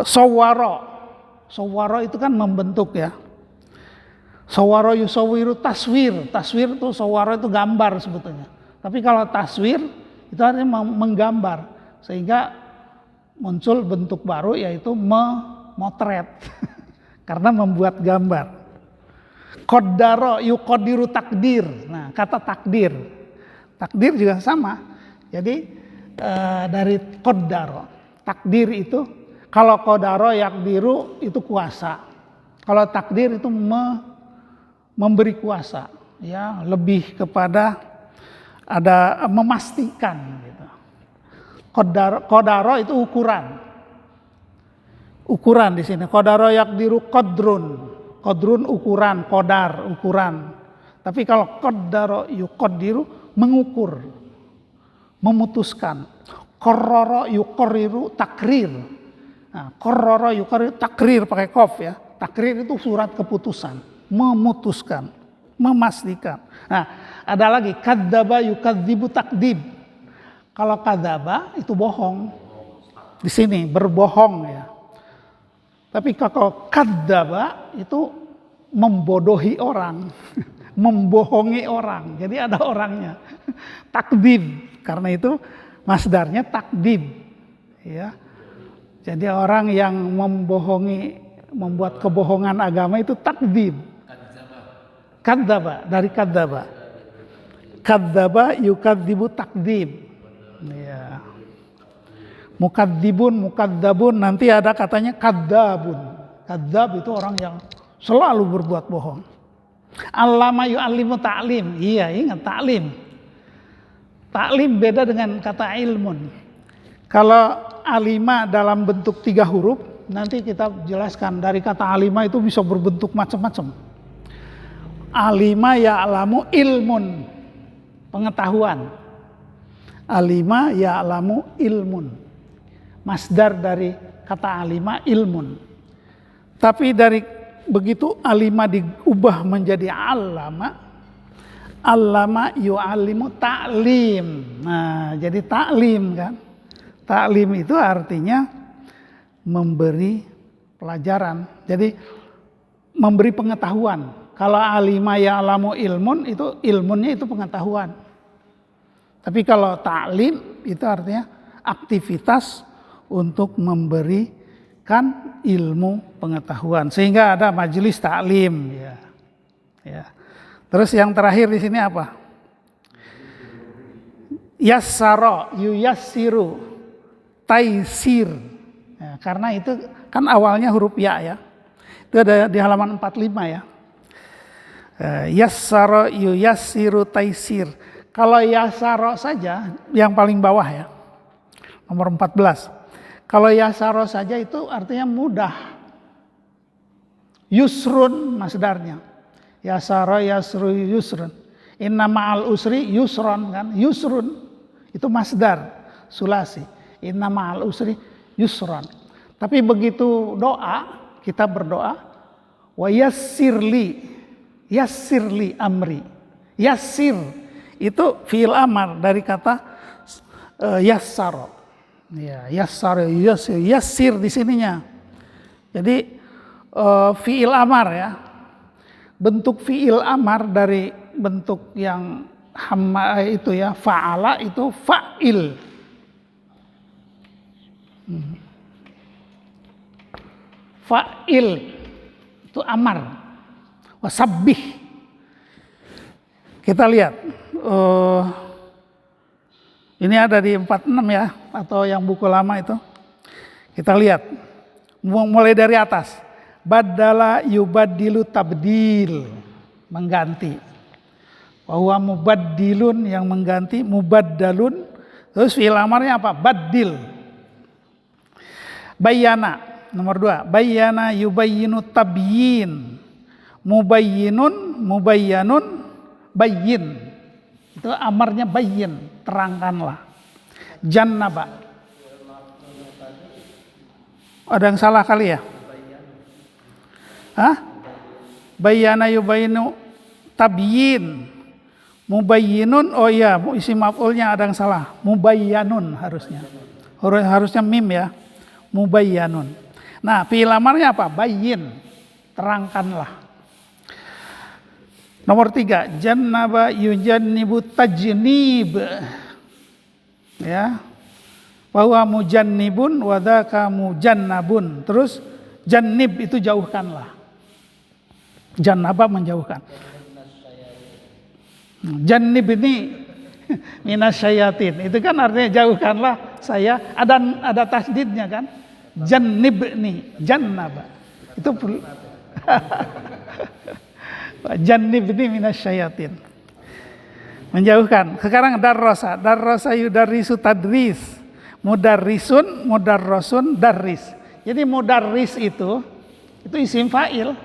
sawwara itu kan membentuk ya. Sawwara yusawwiru taswir itu sawwara itu gambar sebetulnya. Tapi kalau taswir itu artinya menggambar, sehingga muncul bentuk baru yaitu memotret karena membuat gambar. Qaddara yuqaddiru takdir. Nah, kata takdir juga sama. Jadi dari qaddara, takdir itu kalau qaddara yaqdiru itu kuasa. Kalau takdir itu memberi kuasa, ya, lebih kepada ada memastikan gitu. Qaddara itu ukuran di sini. Qaddara yaqdiru qadrun ukuran, qadar ukuran. Tapi kalau qaddara yuqaddiru mengukur, memutuskan. Qarrara yuqarriru takrir. Nah, qarrara yuqarriru takrir pakai qaf ya. Takrir itu surat keputusan, memutuskan, memastikan. Nah, ada lagi kadzdzaba yukadzibu takdzib. Kalau kadzdzaba itu bohong. Di sini berbohong ya. Tapi kalau kadzdzaba itu membodohi orang, membohongi orang. Jadi ada orangnya. Takdzib. Karena itu masdarnya takdzib. Ya. Jadi orang yang membohongi, membuat kebohongan agama itu takdzib. Kadzdzaba dari kadzdzaba. Kadzdzaba yukadzibu takdzib. Ya. Mukadzabun nanti ada katanya kadzabun. Kadzab itu orang yang selalu berbuat bohong. Allama yu'allimu ta'lim. Iya, ingat ta'lim. Ta'lim beda dengan kata ilmun. Kalau alima dalam bentuk 3 huruf, nanti kita jelaskan dari kata alima itu bisa berbentuk macam-macam. Alima ya'lamu ilmun, pengetahuan. Alima ya'lamu ilmun. Masdar dari kata alima ilmun. Tapi dari begitu alima diubah menjadi allama, allama yu'allimu ta'lim. Nah, jadi ta'lim kan. Ta'lim itu artinya memberi pelajaran. Jadi memberi pengetahuan. Kalau alima ya'lamu ilmun itu ilmunnya itu pengetahuan. Tapi kalau ta'lim itu artinya aktivitas untuk memberikan ilmu pengetahuan, sehingga ada majelis taklim ya. Ya. Terus yang terakhir di sini apa? Yassara yuyassiru taisir. Ya, karena itu kan awalnya huruf ya. Itu ada di halaman 45 ya. Yassara yuyassiru taisir. Kalau yassara saja yang paling bawah ya. Nomor 14. Kalau yasaro saja itu artinya mudah. Yusrun masdarnya. Yasaro yasru yusrun. Inna ma'al usri yusron kan. Yusrun itu masdar sulasi. Inna ma'al usri yusron. Tapi begitu doa, kita berdoa. Wa yassirli amri. Yassir itu fi'il amar dari kata yassaro. Ya, yassir di sininya. Jadi fi'il amar ya. Bentuk fi'il amar dari bentuk yang hamma itu ya, fa'ala itu fa'il. Fa'il itu amar. Wasabbih. Kita lihat. Ini ada di 46 ya, atau yang buku lama itu. Kita lihat, mulai dari atas. Badala yubaddilu tabdil, mengganti. Bahwa mubaddilun yang mengganti, mubaddalun Terus fi'il amarnya apa? Badil. Bayyana, nomor 2. Bayyana yubayyinu tabyin. Mubayyinun, mubayyanun, bayyin. Itu amarnya bayyin, terangkanlah. Jannaba. Ada yang salah kali ya? Hah? Bayyana yubayyinu tabyin. Mubayyinun, oh iya, isim maf'ulnya ada yang salah. Mubayyanun harusnya. Harusnya mim ya. Mubayyanun. Nah, fi'il amarnya apa? Bayyin. Terangkanlah. Nomor 3, jannaba yujannibu tajnib. Ya. Wa huwa mujannibun wa dzaka mujannabun. Terus jannib itu jauhkanlah. Jannaba menjauhkan. Jannib ini minasyayatin. Itu kan artinya jauhkanlah saya. Ada tasdidnya kan? Jannib nih, jannaba. Itu jannib ini minasyayatin. Menjauhkan. Sekarang darrosa. Darrosa yudarrisu tadris. Mudarrisun, mudarrosun, darris. Jadi mudarris itu isim fa'il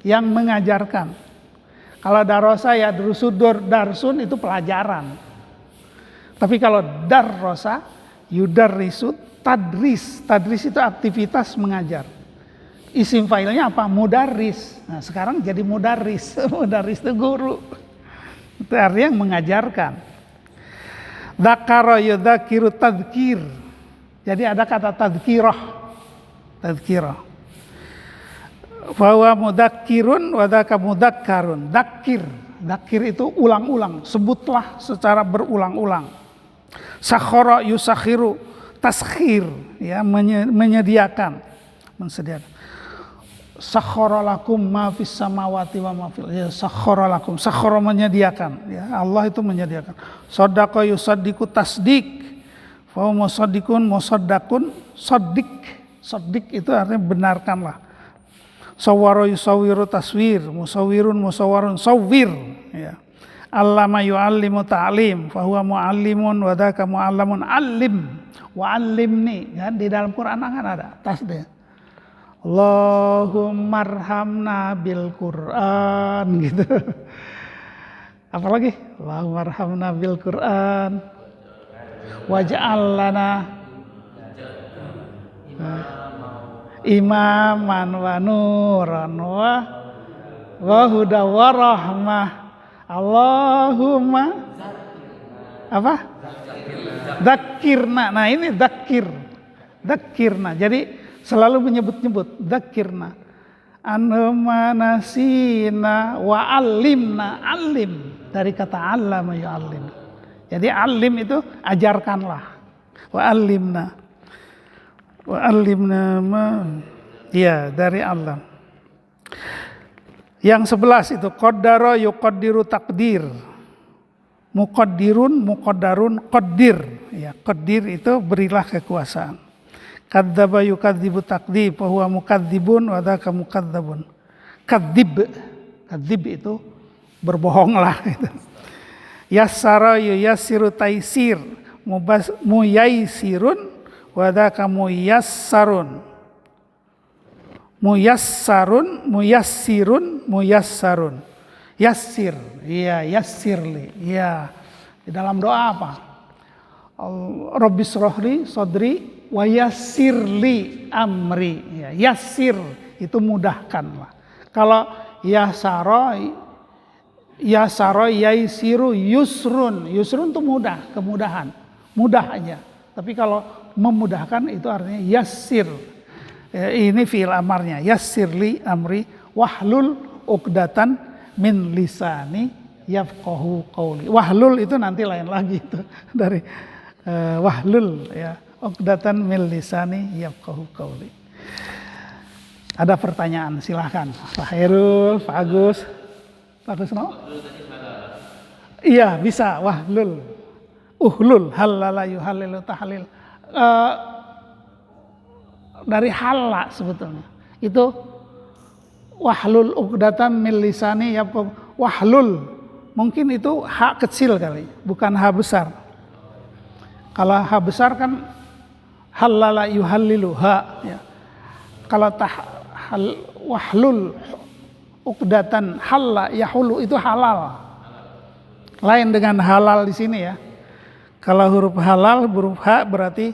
yang mengajarkan. Kalau darosa ya drusudur darsun itu pelajaran. Tapi kalau darrosa yudarrisu tadris. Tadris itu aktivitas mengajar. Isim fa'ilnya apa? Mudarris. Nah, sekarang jadi mudarris. Mudarris itu guru. Itu artinya yang mengajarkan. Dzakara yudzakiru tadzkir. Jadi ada kata tadzkirah. Tadzkirah. Bahwa mudakkirun wadaka mudakkarun. Dakir itu ulang-ulang, sebutlah secara berulang-ulang. Sakhara yusakhiru, taskhir, ya, menyediakan, mensediakan. Sakhara lakum ma fis samawati wa ma fil, ya, sakhara lakum, sakhara menyediakan, ya, Allah itu menyediakan. Shadaqa yusaddiqu tasdik, fa musaddiqun musaddaqun, saddiq itu artinya benarkanlah. Sawwara yusawiru taswir, musawwirun musawwarun sawwir, ya. Allama yu'allimu ta'lim, fa huwa mu'allimun wa dzaka mu'allamun allim. Wa allimni, ya, di dalam Quran kan ada tasdid. Allahumma arhamna bil Quran gitu. Apalagi? Allahumma arhamna bil Quran. Waj'al lana imaman wa nuran wa huda wa rahmah. Allahumma apa? Dzakirna. Nah, ini dzakirna. Jadi selalu menyebut-nyebut dzakirna. Anmanasina wa alimna. Alim dari kata allama yu'allim. Jadi alim itu ajarkanlah. Wa alimna. Wa alimna ma, ya, dari Allah. Yang 11 itu qaddara yuqaddiru takdir. Muqaddirun, muqaddarun, qaddir. Ya, qaddir itu berilah kekuasaan. Kadzdzaba yukadzibu takdzib, wa huwa mukadzibun wa dzaka mukadzabun. Kadzib itu berbohonglah gitu. Yassara yuyassiru taisir, muyaisirun wa dzaka muyassarun. Muyassarun, muyassirun, muyassarun. Yassir, iya, yassirli, iya. Di dalam doa apa? Rabbis rohli sodri wa yassirli amri. Ya, yassir itu mudahkanlah. Kalau yasaro yaisiru yusrun. Yusrun itu mudah, kemudahan. Mudah aja. Tapi kalau memudahkan itu artinya yassir. Ya, ini fi'il amarnya. Yassirli amri wahlul uqdatan min lisani yafqahu qawli. Wahlul itu nanti lain lagi itu dari wahlul, ya. Uqdatan min lisani yafqahu qawli. Ada pertanyaan, silahkan. Pak Herul, Pak Agus. Pak Agus no? Iya, bisa. Wahlul. Uhlul, halala yuhalilu tahlil. Dari halla sebetulnya. Itu wahlul uqdatan min lisani yafqahu. Wahlul. Mungkin itu ha kecil kali, bukan ha besar. Kalau ha besar kan halala yuhallilu ha ya. Kalau wahlul uqdatan halla yahulu itu halal. Lain dengan halal di sini ya. Kalau huruf halal huruf ha berarti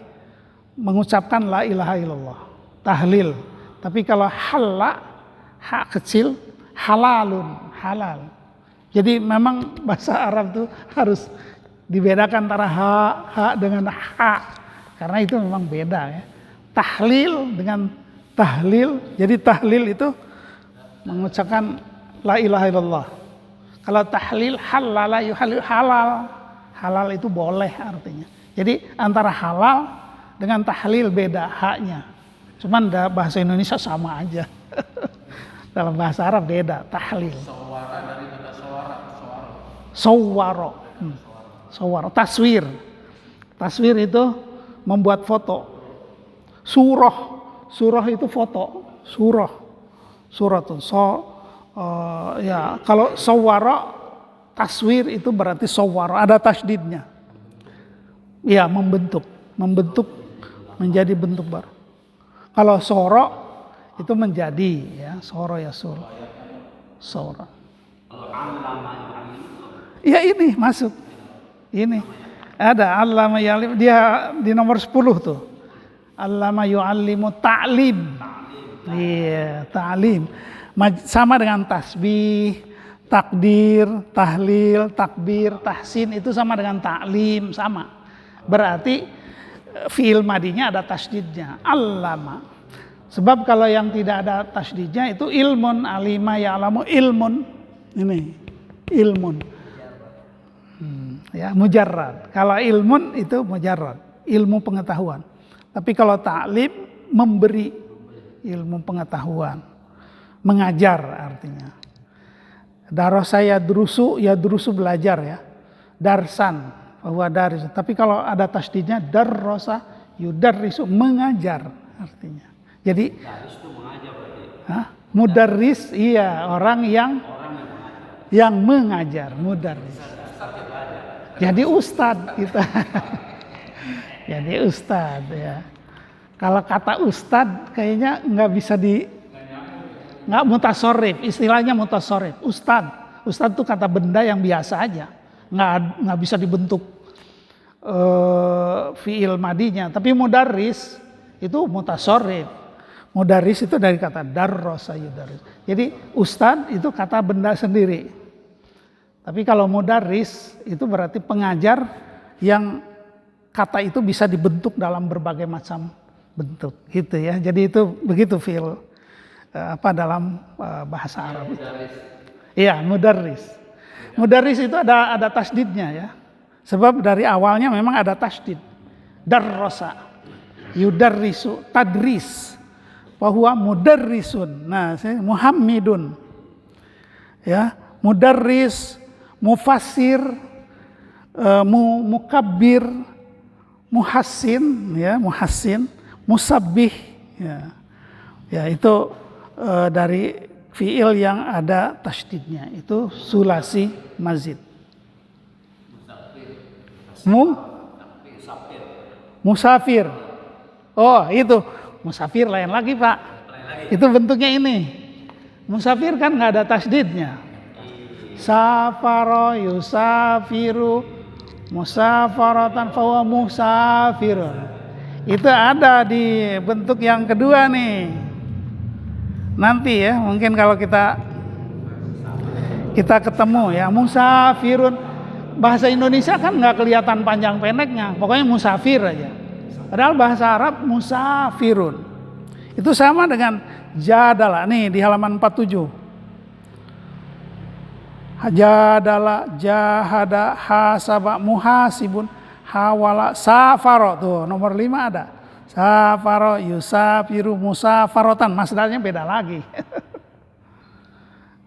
mengucapkan la ilaha illallah, tahlil. Tapi kalau halla ha kecil halalun, halal. Jadi memang bahasa Arab tuh harus dibedakan antara ha dengan ha. Karena itu memang beda ya. Tahlil dengan tahlil. Jadi tahlil itu mengucapkan la ilaha illallah. Kalau tahlil halala yuhalil halal. Halal itu boleh artinya. Jadi antara halal dengan tahlil beda haknya. Cuman bahasa Indonesia sama aja. Dalam bahasa Arab beda tahlil. Sawara dari kata Sawwaro. Sawwaro. Taswir. Taswir itu membuat foto. Surah itu foto. Surah tuh. Ya kalau sawwaro taswir itu berarti sawwaro, ada tasdidnya. Ya membentuk menjadi bentuk baru. Kalau soro itu menjadi ya soro ya soro. Ya ini masuk. Ini ada allama yu'allim, dia di nomor 10 tuh. Allama yu'allimu ta'lim. Iya, ta'lim. Sama dengan tasbih, takdir, tahlil, takbir, tahsin itu sama dengan ta'lim, sama. Berarti fi'il madinya ada tasdidnya, allama. Sebab kalau yang tidak ada tasdidnya itu ilmun, alima ya'lamu ilmun. Ini ilmun. Ya, mujarrad. Kalau ilmun itu mujarrad, ilmu pengetahuan. Tapi kalau ta'lim memberi ilmu pengetahuan, mengajar artinya. Darasa ya drusu belajar ya. Darsan bahwa daris. Tapi kalau ada tasdidnya darrosa yudarrisu mengajar artinya. Jadi daris itu mengajar berarti. Mudarris iya orang yang mengajar, mudarris. Jadi ustadz kita. Jadi ustadz ya. Kalau kata ustadz kayaknya nggak bisa nggak mutasorif, istilahnya mutasorif. Ustadz itu kata benda yang biasa aja, nggak bisa dibentuk fiil madinya. Tapi mudarris itu mutasorif. Mudarris itu dari kata darrosa yudarris. Jadi ustadz itu kata benda sendiri. Tapi kalau mudarris itu berarti pengajar yang kata itu bisa dibentuk dalam berbagai macam bentuk, gitu ya. Jadi itu begitu fiil dalam bahasa Arab itu. Iya, mudarris. Mudarris itu ada tasdidnya ya. Sebab dari awalnya memang ada tasdid. Darrosa, yudarrisu, tadris. Bahwa mudarrisun. Nah, Muhammadun. Ya, mudarris, mufassir, mukabbir, muhassin, ya, muhassin, musabbih, ya. Ya, itu dari fiil yang ada tasdidnya, itu sulasi mazid. Musafir. Oh, itu musafir lain lagi, Pak. Itu bentuknya ini. Musafir kan nggak ada tasdidnya. Safaro yusafiru musafaratan fawa musafirun. Itu ada di bentuk yang kedua nih. Nanti ya, mungkin kalau kita ketemu ya, musafirun. Bahasa Indonesia kan nggak kelihatan panjang pendeknya, pokoknya musafir aja. Padahal bahasa Arab musafirun. Itu sama dengan jadala. Nih di halaman 47. Jadala, jahada, hasaba, muhasibun, hawala, safaro. Tuh nomor 5 ada. Safaro, yusafiru, musafarotan. Masdarnya beda lagi.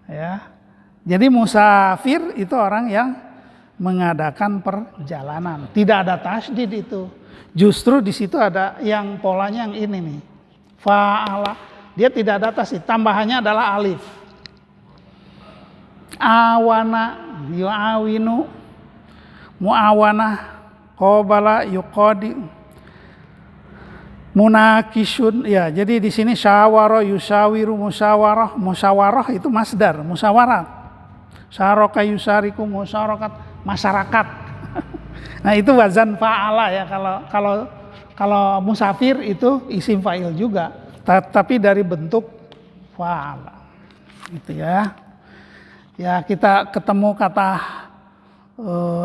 Ya. Jadi musafir itu orang yang mengadakan perjalanan. Tidak ada tasdid itu. Justru di situ ada yang polanya yang ini nih. Fa'ala. Dia tidak ada tasdid. Tambahannya adalah alif. Awana, yu'awinu, mu'awanah, Qabala yuqadi munakishun, ya. Jadi di sini syawara yusawiru musyawarah. Musyawarah itu masdar, musyawarah. Syaraka yusariku musyarakat, masyarakat. Nah, itu wazan fa'ala ya. Kalau musafir itu isim fa'il juga, tapi dari bentuk fa'ala. Gitu ya. Ya, kita ketemu kata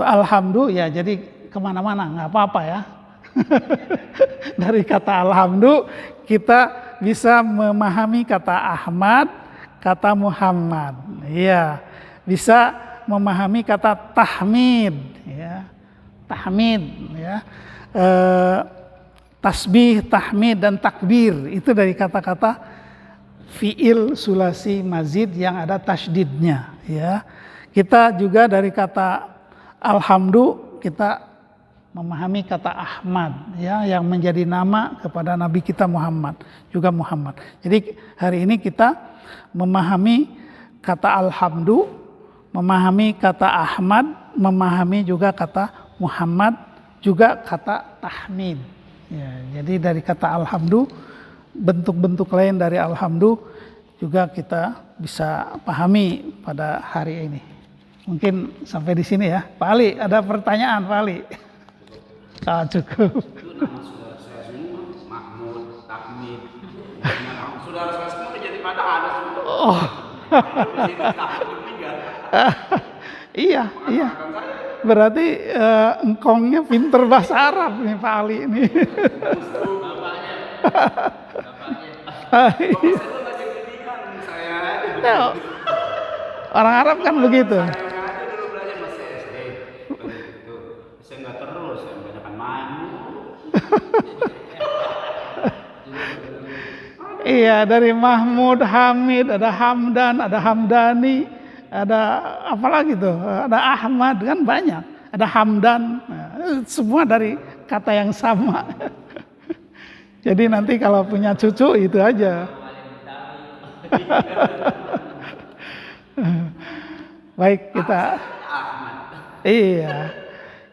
alhamdulillah ya, jadi kemana-mana nggak apa-apa ya. Dari kata alhamdulillah kita bisa memahami kata Ahmad, kata Muhammad, ya. Bisa memahami kata tahmid, ya. Tahmid, ya. Tasbih, tahmid dan takbir itu dari kata-kata fiil sulasi mazid yang ada tasydidnya, ya. Kita juga dari kata alhamdulillah kita memahami kata Ahmad, ya, yang menjadi nama kepada Nabi kita Muhammad, juga Muhammad. Jadi hari ini kita memahami kata alhamdulillah, memahami kata Ahmad, memahami juga kata Muhammad, juga kata tahmid. Ya, jadi dari kata alhamdulillah, bentuk-bentuk lain dari alhamdulillah juga kita bisa pahami pada hari ini. Mungkin sampai di sini ya. Pak Ali, ada pertanyaan Pak Ali? Ah, cukup. Itu nama saudara saya semua, Mahmud, Tahmid. Saudara saya semua jadi pada ada semua. Oh. Iya, iya. Berarti engkongnya pinter bahasa Arab nih Pak Ali ini. Ya, orang Arab kan begitu. Saya nggak terus, saya banyakan main. Iya, dari Mahmud, Hamid, ada Hamdan, ada Hamdani, ada apa lagi tuh? Ada Ahmad, kan banyak. Ada Hamdan, semua dari kata yang sama. Jadi nanti kalau punya cucu itu aja. Baik,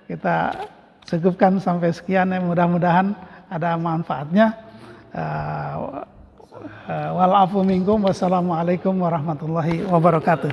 kita cukupkan sampai sekian ya, mudah-mudahan ada manfaatnya. Wal afu minkum, wassalamualaikum warahmatullahi wabarakatuh.